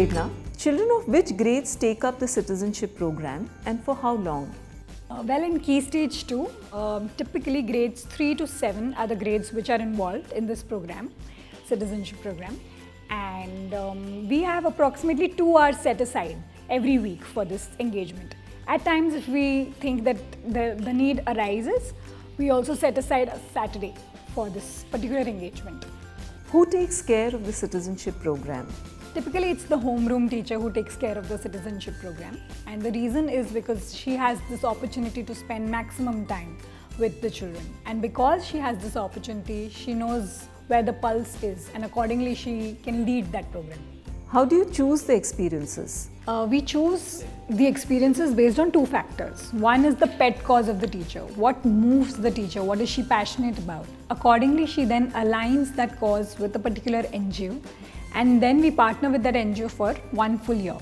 Prerna, children of which grades take up the citizenship program and for how long? Well, in Key Stage 2, typically grades 3 to 7 are the grades which are involved in this program, citizenship program. And we have approximately 2 hours set aside every week for this engagement. At times, if we think that the need arises, we also set aside a Saturday for this particular engagement. Who takes care of the citizenship program? Typically, it's the homeroom teacher who takes care of the citizenship program. And the reason is because she has this opportunity to spend maximum time with the children. And because she has this opportunity, she knows where the pulse is, and accordingly she can lead that program. How do you choose the experiences? We choose the experiences based on 2 factors. One is the pet cause of the teacher. What moves the teacher? What is she passionate about? Accordingly, she then aligns that cause with a particular NGO, and then we partner with that NGO for 1 full year.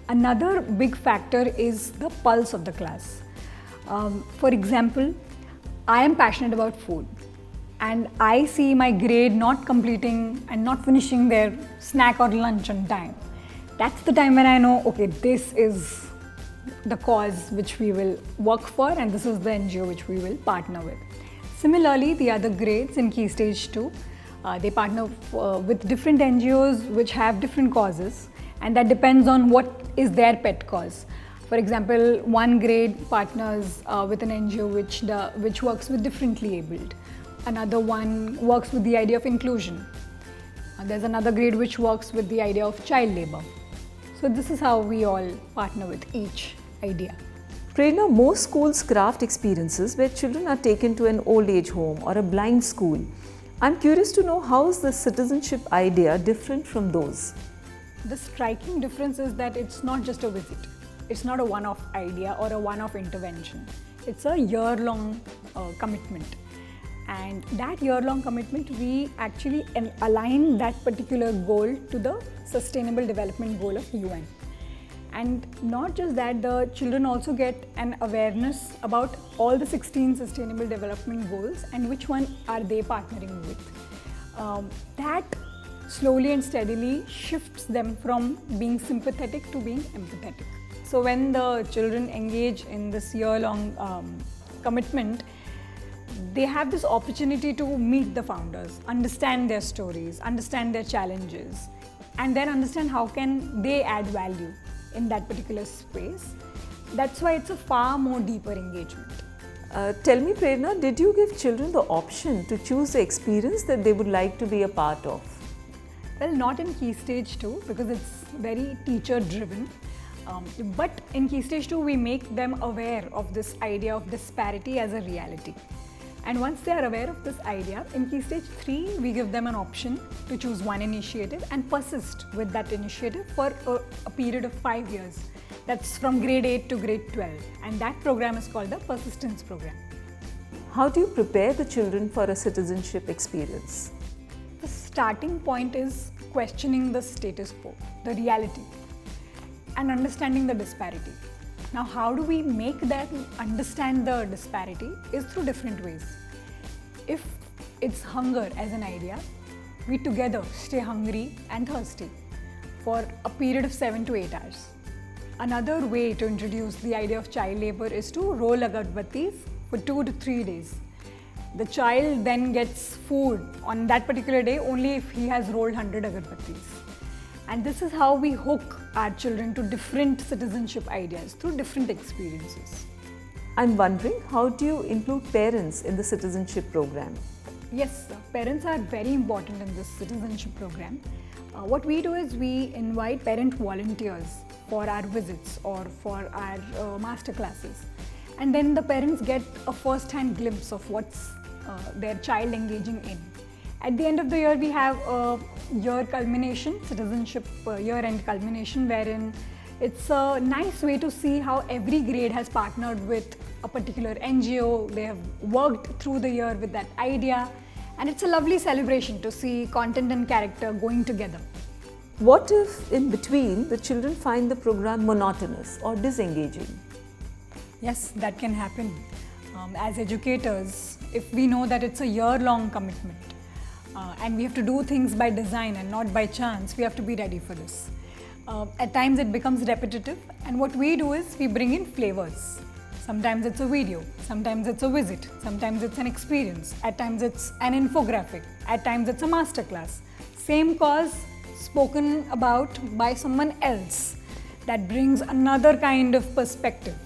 Another big factor is the pulse of the class. For example, I am passionate about food, and I see my grade not completing and not finishing their snack or lunch on time. That's the time when I know, okay, this is the cause which we will work for, and this is the NGO which we will partner with. Similarly, the other grades in Key Stage 2, they partner with different NGOs which have different causes, and that depends on what is their pet cause. For example, one grade partners with an NGO which works with differently abled. Another one works with the idea of inclusion. There's another grade which works with the idea of child labor. So this is how we all partner with each idea. Prerna, most schools craft experiences where children are taken to an old age home or a blind school. I'm curious to know, how is the citizenship idea different from those? The striking difference is that it's not just a visit. It's not a one-off idea or a one-off intervention. It's a year-long commitment. And that year-long commitment, we actually align that particular goal to the Sustainable Development Goal of UN. And not just that, the children also get an awareness about all the 16 Sustainable Development Goals and which one are they partnering with. That slowly and steadily shifts them from being sympathetic to being empathetic. So when the children engage in this year-long commitment, they have this opportunity to meet the founders, understand their stories, understand their challenges, and then understand how can they add value in that particular space. That's why it's a far more deeper engagement. Tell me, Prerna, did you give children the option to choose the experience that they would like to be a part of? Well, not in Key Stage 2 because it's very teacher driven. But in Key Stage 2, we make them aware of this idea of disparity as a reality. And once they are aware of this idea, in Key Stage 3, we give them an option to choose one initiative and persist with that initiative for a period of 5 years. That's from grade 8 to grade 12. And that program is called the Persistence Program. How do you prepare the children for a citizenship experience? The starting point is questioning the status quo, the reality, and understanding the disparity. Now, how do we make them understand the disparity is through different ways. If it's hunger as an idea, we together stay hungry and thirsty for a period of 7 to 8 hours. Another way to introduce the idea of child labor is to roll agarbattis for 2 to 3 days. The child then gets food on that particular day only if he has rolled 100 agarbattis. And this is how we hook our children to different citizenship ideas through different experiences. I'm wondering, how do you include parents in the citizenship program? Yes, parents are very important in this citizenship program. What we do is we invite parent volunteers for our visits or for our master classes. And then the parents get a first-hand glimpse of what's their child engaging in. At the end of the year, we have a year culmination, citizenship year-end culmination, wherein it's a nice way to see how every grade has partnered with a particular NGO. They have worked through the year with that idea, and it's a lovely celebration to see content and character going together. What if in between the children find the program monotonous or disengaging? Yes, that can happen. As educators, if we know that it's a year-long commitment, and we have to do things by design and not by chance, we have to be ready for this. At times it becomes repetitive, and what we do is we bring in flavors. Sometimes it's a video, sometimes it's a visit, sometimes it's an experience, at times it's an infographic, at times it's a masterclass. Same cause spoken about by someone else. That brings another kind of perspective.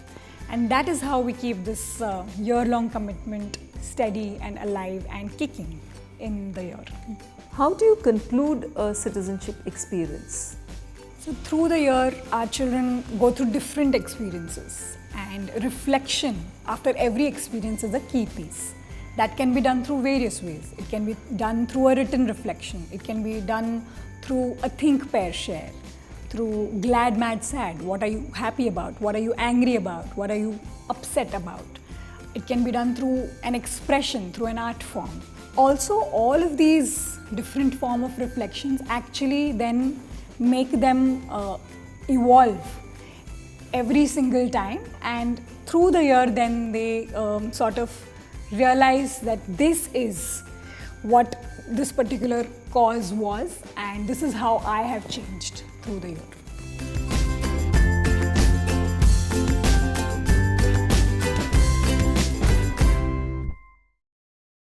And that is how we keep this year-long commitment steady and alive and kicking in the year. How do you conclude a citizenship experience? So through the year, our children go through different experiences, and reflection after every experience is a key piece. That can be done through various ways. It can be done through a written reflection. It can be done through a think, pair, share. Through glad, mad, sad. What are you happy about? What are you angry about? What are you upset about? It can be done through an expression, through an art form. Also, all of these different form of reflections actually then make them evolve every single time, and through the year then they sort of realize that this is what this particular cause was, and this is how I have changed through the year.